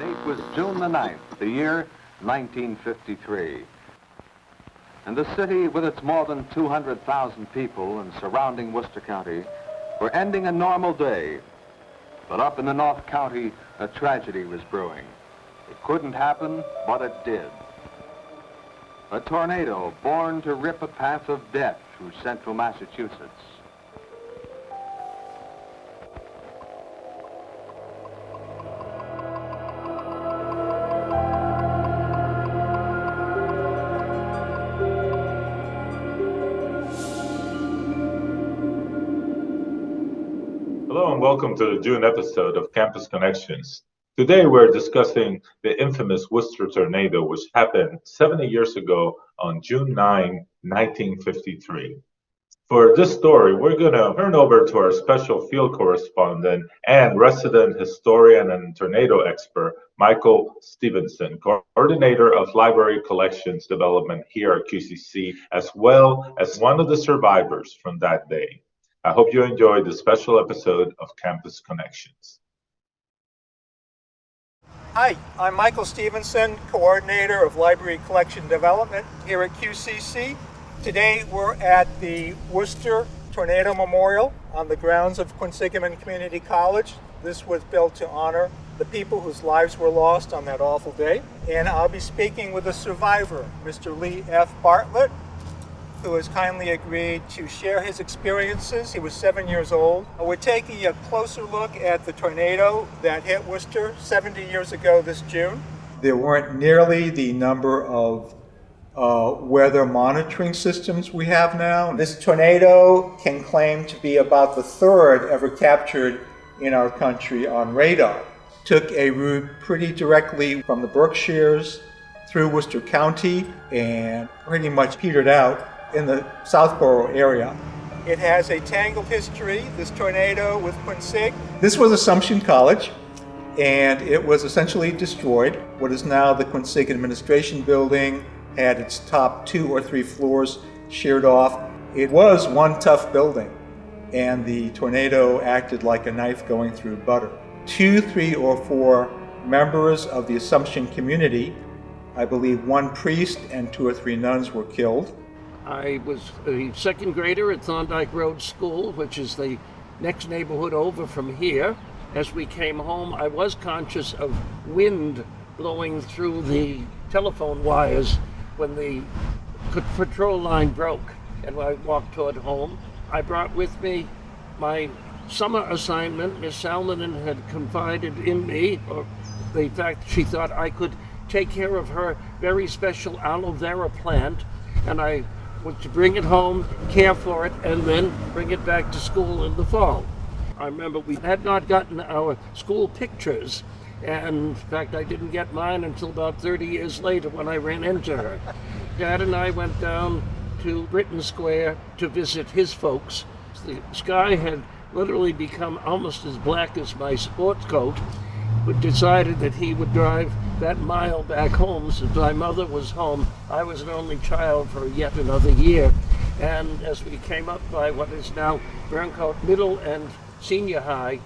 date was June the 9th, the year 1953. And the city, with its more than 200,000 people and surrounding Worcester County, were ending a normal day. But up in the North County, a tragedy was brewing. It couldn't happen, but it did. A tornado born to rip a path of death through central Massachusetts. Hello and welcome to the June episode of Campus Connections. Today we're discussing the infamous Worcester tornado, which happened 70 years ago on June 9, 1953. For this story, we're going to turn over to our special field correspondent and resident historian and tornado expert, Michael Stevenson, coordinator of library collections development here at QCC, as well as one of the survivors from that day. I hope you enjoyed this special episode of Campus Connections. Hi, I'm Michael Stevenson, coordinator of library collection development here at QCC. Today we're at the Worcester Tornado Memorial on the grounds of Quinsigamond Community College. This was built to honor the people whose lives were lost on that awful day. And I'll be speaking with a survivor, Mr. Lee F. Bartlett, who has kindly agreed to share his experiences. He was 7 years old. We're taking a closer look at the tornado that hit Worcester 70 years ago this June. There weren't nearly the number of weather monitoring systems we have now. This tornado can claim to be about the third ever captured in our country on radar. Took a route pretty directly from the Berkshires through Worcester County and pretty much petered out in the Southborough area. It has a tangled history, this tornado with Quinsig. This was Assumption College, and it was essentially destroyed. What is now the Quinsig Administration Building had its top 2 or 3 floors sheared off. It was one tough building, and the tornado acted like a knife going through butter. 2, 3, or 4 members of the Assumption community, I believe 1 priest and 2 or 3 nuns were killed. I was a second grader at Thorndike Road School, which is the next neighborhood over from here. As we came home, I was conscious of wind blowing through the telephone wires when the patrol line broke, and I walked toward home. I brought with me my summer assignment. Miss Salmonen had confided in me, or the fact she thought I could take care of her very special aloe vera plant, and I was to bring it home, care for it, and then bring it back to school in the fall. I remember we had not gotten our school pictures, and in fact I didn't get mine until about 30 years later when I ran into her. Dad and I went down to Britain Square to visit his folks. The sky had literally become almost as black as my sports coat, but decided that he would drive that mile back home since my mother was home. I was an only child for yet another year. And as we came up by what is now Burncoat Middle and Senior High,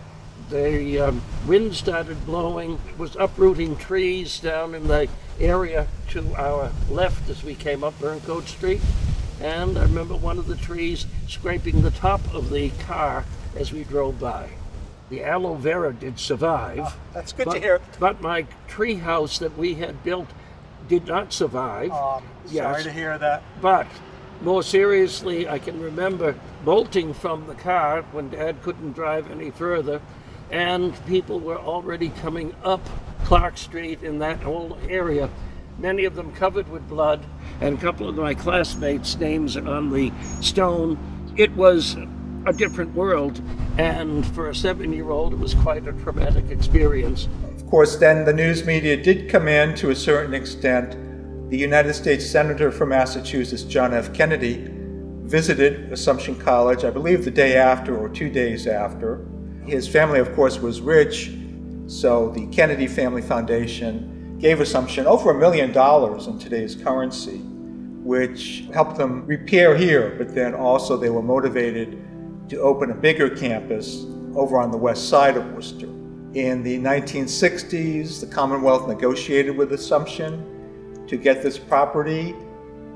the wind started blowing, was uprooting trees down in the area to our left as we came up Burncoat Street. And I remember one of the trees scraping the top of the car as we drove by. The aloe vera did survive. Oh, that's good to hear. But my tree house that we had built did not survive. Sorry to hear that. But more seriously, I can remember bolting from the car when Dad couldn't drive any further, and people were already coming up Clark Street in that whole area, many of them covered with blood, and a couple of my classmates' names are on the stone. It was a different world, and for a 7-year-old, it was quite a traumatic experience. Of course, then the news media did come in to a certain extent. The United States Senator from Massachusetts, John F. Kennedy, visited Assumption College, I believe the day after or 2 days after. His family, of course, was rich, so the Kennedy Family Foundation gave Assumption over $1 million in today's currency, which helped them repair here, but then also they were motivated to open a bigger campus over on the west side of Worcester. In the 1960s, the Commonwealth negotiated with Assumption to get this property.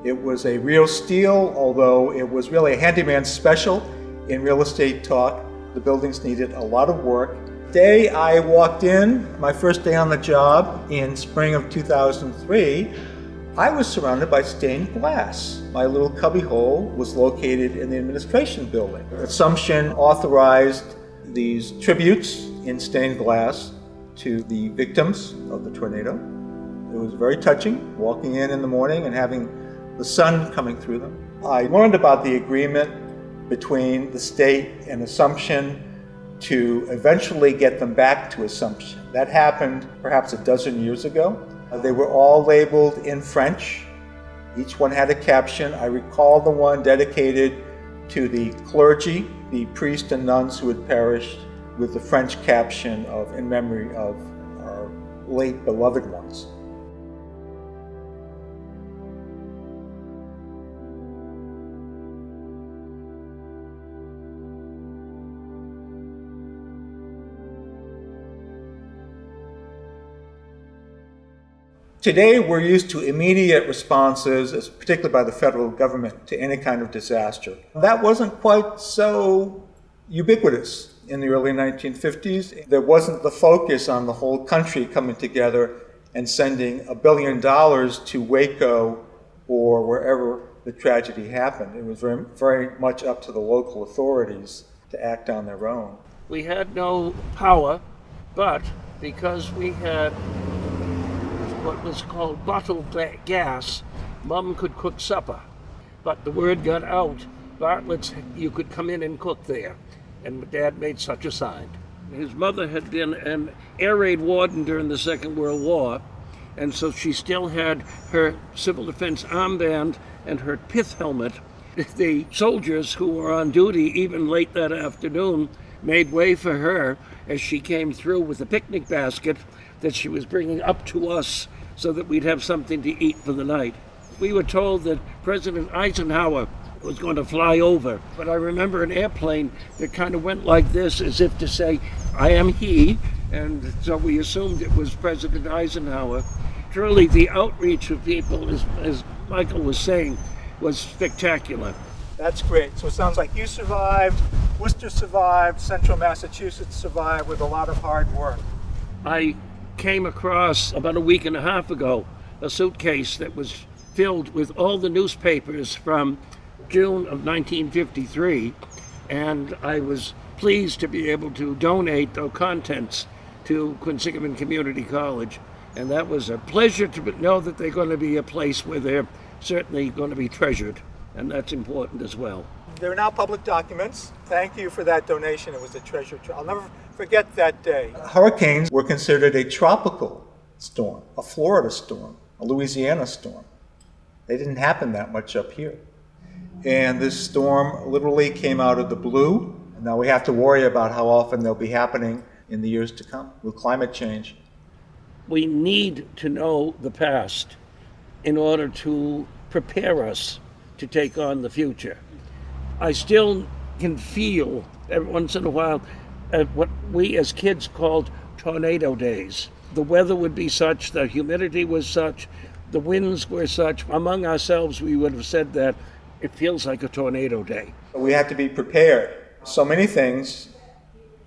It was a real steal, although it was really a handyman special in real estate talk. The buildings needed a lot of work. The day I walked in, my first day on the job in spring of 2003, I was surrounded by stained glass. My little cubbyhole was located in the administration building. Assumption authorized these tributes in stained glass to the victims of the tornado. It was very touching, walking in the morning and having the sun coming through them. I learned about the agreement between the state and Assumption to eventually get them back to Assumption. That happened perhaps a dozen years ago. They were all labeled in French. Each one had a caption. I recall the one dedicated to the clergy, the priests and nuns who had perished, with the French caption of "In memory of our late beloved ones." Today, we're used to immediate responses, particularly by the federal government, to any kind of disaster. That wasn't quite so ubiquitous in the early 1950s. There wasn't the focus on the whole country coming together and sending $1 billion to Waco or wherever the tragedy happened. It was very, very much up to the local authorities to act on their own. We had no power, but because we had what was called bottled gas, Mom could cook supper. But the word got out, Bartlett's, you could come in and cook there. And Dad made such a sign. His mother had been an air raid warden during the Second World War, and so she still had her civil defense armband and her pith helmet. The soldiers who were on duty, even late that afternoon, made way for her as she came through with a picnic basket that she was bringing up to us so that we'd have something to eat for the night. We were told that President Eisenhower was going to fly over, but I remember an airplane that kind of went like this, as if to say, I am he, and so we assumed it was President Eisenhower. Truly, the outreach of people, as Michael was saying, was spectacular. That's great. So it sounds like you survived, Worcester survived, Central Massachusetts survived with a lot of hard work. I came across about a week and a half ago a suitcase that was filled with all the newspapers from June of 1953, and I was pleased to be able to donate those contents to Quinsigamond Community College, and that was a pleasure to know that they're going to be a place where they're certainly going to be treasured, and that's important as well. They're now public documents. Thank you for that donation. It was a treasure. I'll never forget that day. Hurricanes were considered a tropical storm, a Florida storm, a Louisiana storm. They didn't happen that much up here. And this storm literally came out of the blue. And now we have to worry about how often they'll be happening in the years to come with climate change. We need to know the past in order to prepare us to take on the future. I still can feel every once in a while what we as kids called tornado days. The weather would be such, the humidity was such, the winds were such. Among ourselves, we would have said that it feels like a tornado day. We have to be prepared. So many things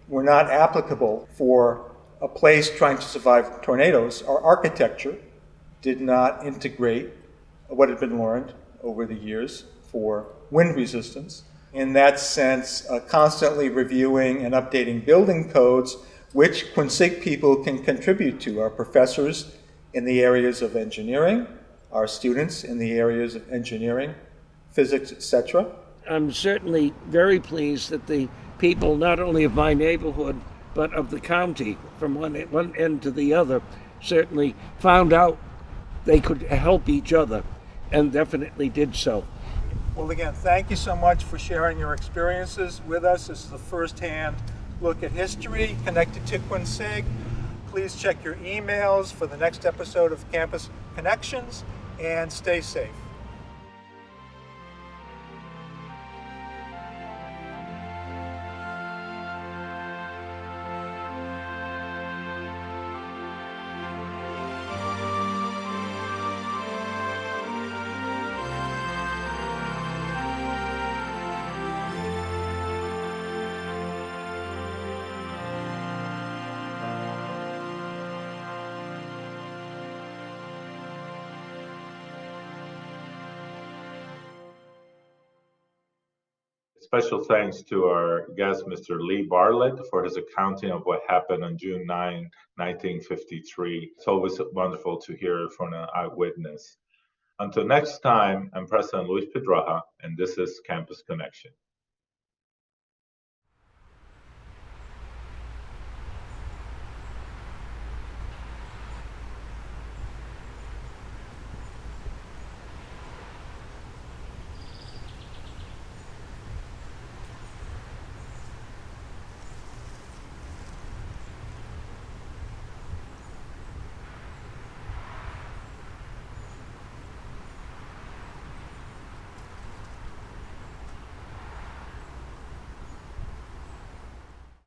were not applicable for a place trying to survive tornadoes. Our architecture did not integrate what had been learned over the years for wind resistance. In that sense, constantly reviewing and updating building codes, which Quinsig people can contribute to. Our professors in the areas of engineering, our students in the areas of engineering, physics, etc. I'm certainly very pleased that the people, not only of my neighborhood, but of the county, from one end to the other, certainly found out they could help each other, and definitely did so. Well, again, thank you so much for sharing your experiences with us. This is a first-hand look at history connected to Quinsig. Please check your emails for the next episode of Campus Connections, and stay safe. Special thanks to our guest, Mr. Lee Bartlett, for his accounting of what happened on June 9, 1953. It's always wonderful to hear from an eyewitness. Until next time, I'm President Luis Pedraja, and this is Campus Connection.